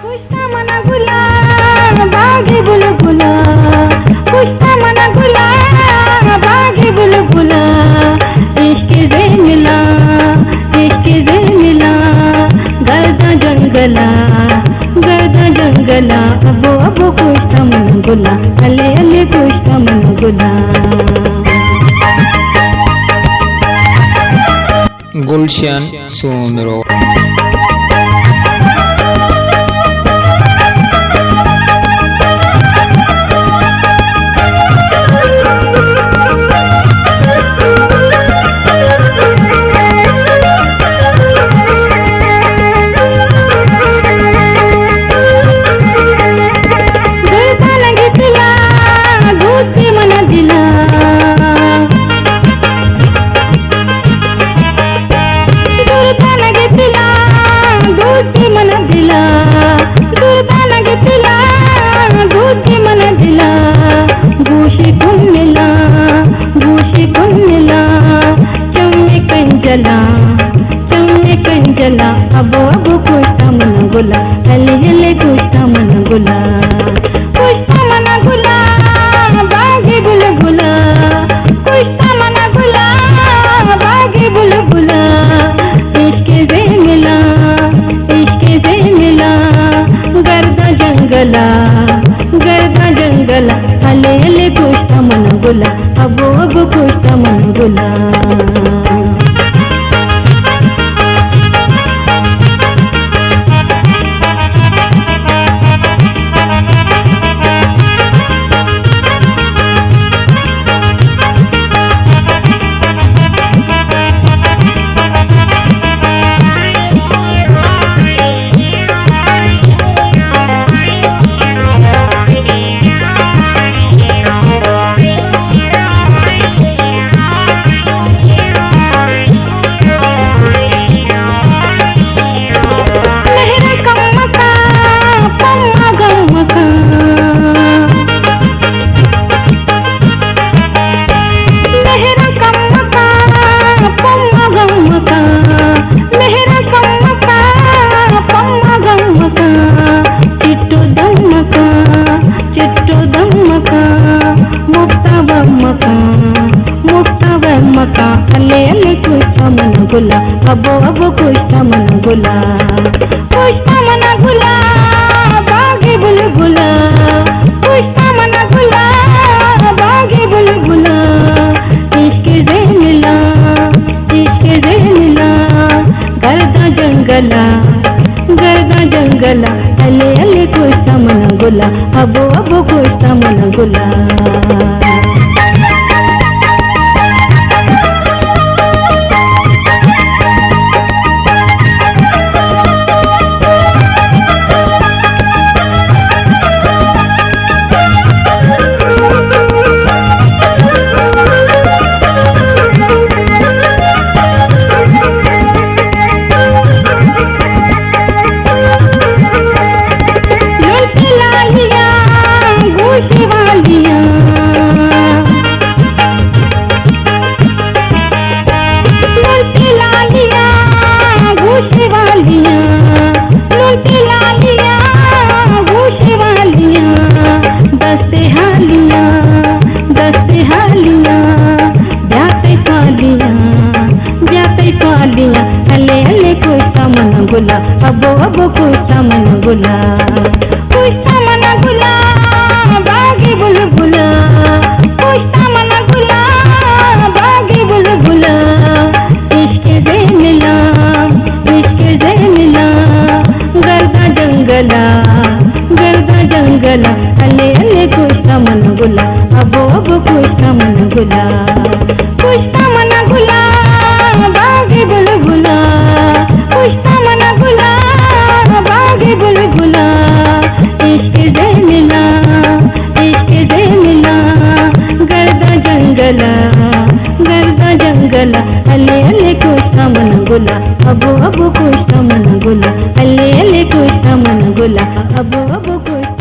पुष्पा मन गुला बागी बुलबुला पुष्पा मन गुला बागी बुलबुला इश्क दे मिला गर्दा जंगला अबो अबो पुष्पा मन गुला अले अले पुष्पा मन गुला गुलशन सोमरो कंजला अबो अबो पुष्पा मन गुला हले हले पुष्पा मन गुला बागी बुलबुला पुष्पा मन गुला बागी बुलबुला इश्क से मिला गर्दा जंगला हले हले पुष्पा मन गुला अबो अबो पुष्पा मन गुला अले अले पुष्पा मन गुला अबो अबो पुष्पा मन गुला बागी बुलबुला पुष्पा मन गुला बागी बुलबुला इश्क से मिला गर्दा जंगला अले अले पुष्पा मन गुला अबो अबो पुष्पा मन गुला अले अले पुष्पा मन गुला अबो अबो पुष्पा मन गुला बागी बुलबुला पुष्पा मन गुला बागी बुलबुला इश्क से मिला गर्दा जंगला अले अले पुष्पा मन गुला अबो अबो पुष्पा मन गुला बागी बुलबुला पुष्पा मन गुला बागी बुलबुला इश्क से मिला गर्दा जंगला अले अले पुष्पा मन गुला अबो अबो पुष्पा मन गुला अले अले पुष्पा मन गुला अबो अबो पुष्पा